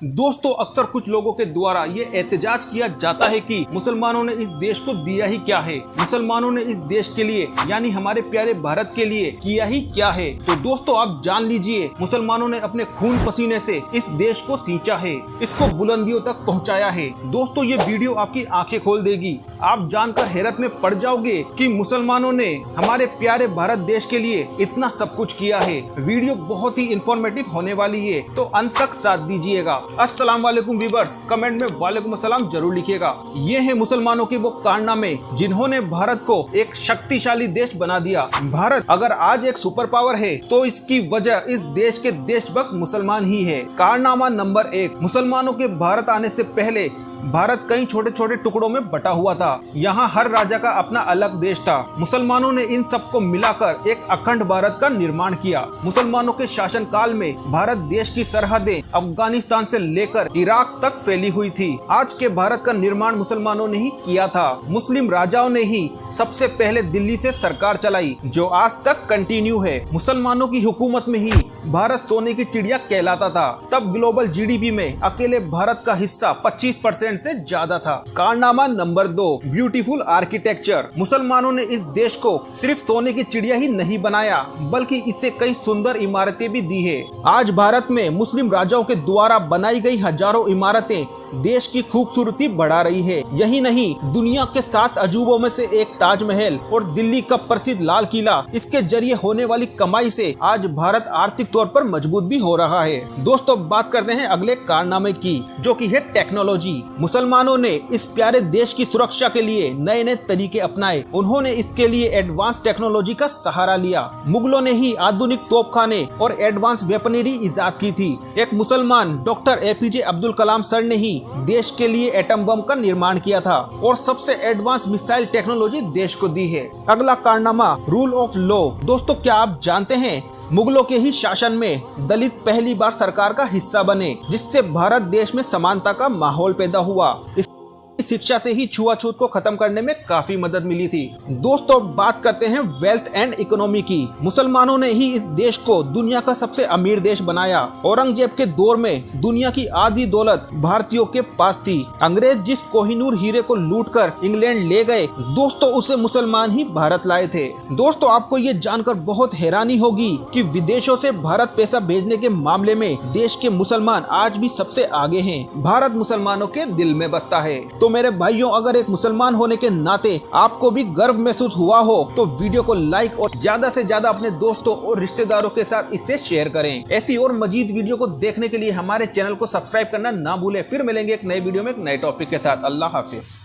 दोस्तों, अक्सर कुछ लोगों के द्वारा ये एहतजाज किया जाता है कि मुसलमानों ने इस देश को दिया ही क्या है, मुसलमानों ने इस देश के लिए यानी हमारे प्यारे भारत के लिए किया ही क्या है। तो दोस्तों, आप जान लीजिए, मुसलमानों ने अपने खून पसीने से इस देश को सींचा है, इसको बुलंदियों तक पहुंचाया है। दोस्तों, ये वीडियो आपकी आंखें खोल देगी। आप जानकर हैरत में पड़ जाओगे कि मुसलमानों ने हमारे प्यारे भारत देश के लिए इतना सब कुछ किया है। वीडियो बहुत ही इंफॉर्मेटिव होने वाली है, तो अंत तक साथ दीजिएगा। अस्सलाम वालेकुम व्यूअर्स, कमेंट में वालेकुम अस्सलाम जरूर लिखिएगा। ये है मुसलमानों के वो कारनामे जिन्होंने भारत को एक शक्तिशाली देश बना दिया। भारत अगर आज एक सुपर पावर है तो इसकी वजह इस देश के देशभक्त मुसलमान ही है। कारनामा नंबर 1, मुसलमानों के भारत आने से पहले भारत कई छोटे छोटे टुकड़ों में बटा हुआ था। यहाँ हर राजा का अपना अलग देश था। मुसलमानों ने इन सबको मिलाकर एक अखंड भारत का निर्माण किया। मुसलमानों के शासन काल में भारत देश की सरहदें अफगानिस्तान से लेकर इराक तक फैली हुई थी। आज के भारत का निर्माण मुसलमानों ने ही किया था। मुस्लिम राजाओं ने ही सबसे पहले दिल्ली से सरकार चलाई, जो आज तक कंटिन्यू है। मुसलमानों की हुकूमत में ही भारत सोने की चिड़िया कहलाता था। तब ग्लोबल जीडीपी में अकेले भारत का हिस्सा 25% से ज्यादा था। कारनामा नंबर 2, ब्यूटीफुल आर्किटेक्चर। मुसलमानों ने इस देश को सिर्फ सोने की चिड़िया ही नहीं बनाया, बल्कि इससे कई सुंदर इमारतें भी दी है। आज भारत में मुस्लिम राजाओं के द्वारा बनाई गई हजारों इमारतें देश की खूबसूरती बढ़ा रही है। यही नहीं, दुनिया के 7 अजूबों में से एक ताजमहल और दिल्ली का प्रसिद्ध लाल किला, इसके जरिए होने वाली कमाई से आज भारत आर्थिक तौर पर मजबूत भी हो रहा है। दोस्तों, बात करते हैं अगले कारनामे की, जो कि है टेक्नोलॉजी। मुसलमानों ने इस प्यारे देश की सुरक्षा के लिए नए नए तरीके अपनाए। उन्होंने इसके लिए एडवांस टेक्नोलॉजी का सहारा लिया। मुगलों ने ही आधुनिक तोपखाने और एडवांस वेपनरी इजाद की थी। एक मुसलमान doctor APJ Abdul Kalam sir ने ही देश के लिए एटम बम का निर्माण किया था और सबसे एडवांस मिसाइल टेक्नोलॉजी देश को दी है। अगला कारनामा, रूल ऑफ लॉ। दोस्तों, क्या आप जानते हैं, मुगलों के ही शासन में दलित पहली बार सरकार का हिस्सा बने, जिससे भारत देश में समानता का माहौल पैदा हुआ। शिक्षा से ही छुआछूत को खत्म करने में काफी मदद मिली थी। दोस्तों, बात करते हैं वेल्थ एंड इकोनॉमी की। मुसलमानों ने ही इस देश को दुनिया का सबसे अमीर देश बनाया। औरंगजेब के दौर में दुनिया की आधी दौलत भारतीयों के पास थी। अंग्रेज जिस कोहिनूर हीरे को लूटकर इंग्लैंड ले गए, दोस्तों उसे मुसलमान ही भारत लाए थे। दोस्तों, आपको ये जानकर बहुत हैरानी होगी कि विदेशों से भारत पैसा भेजने के मामले में देश के मुसलमान आज भी सबसे आगे हैं। भारत मुसलमानों के दिल में बसता है। तो मेरे भाइयों, अगर एक मुसलमान होने के नाते आपको भी गर्व महसूस हुआ हो तो वीडियो को लाइक और ज्यादा से ज्यादा अपने दोस्तों और रिश्तेदारों के साथ इसे शेयर करें। ऐसी और मजीद वीडियो को देखने के लिए हमारे चैनल को सब्सक्राइब करना ना भूलें। फिर मिलेंगे एक नए वीडियो में एक नए टॉपिक के साथ। अल्लाह हाफिज।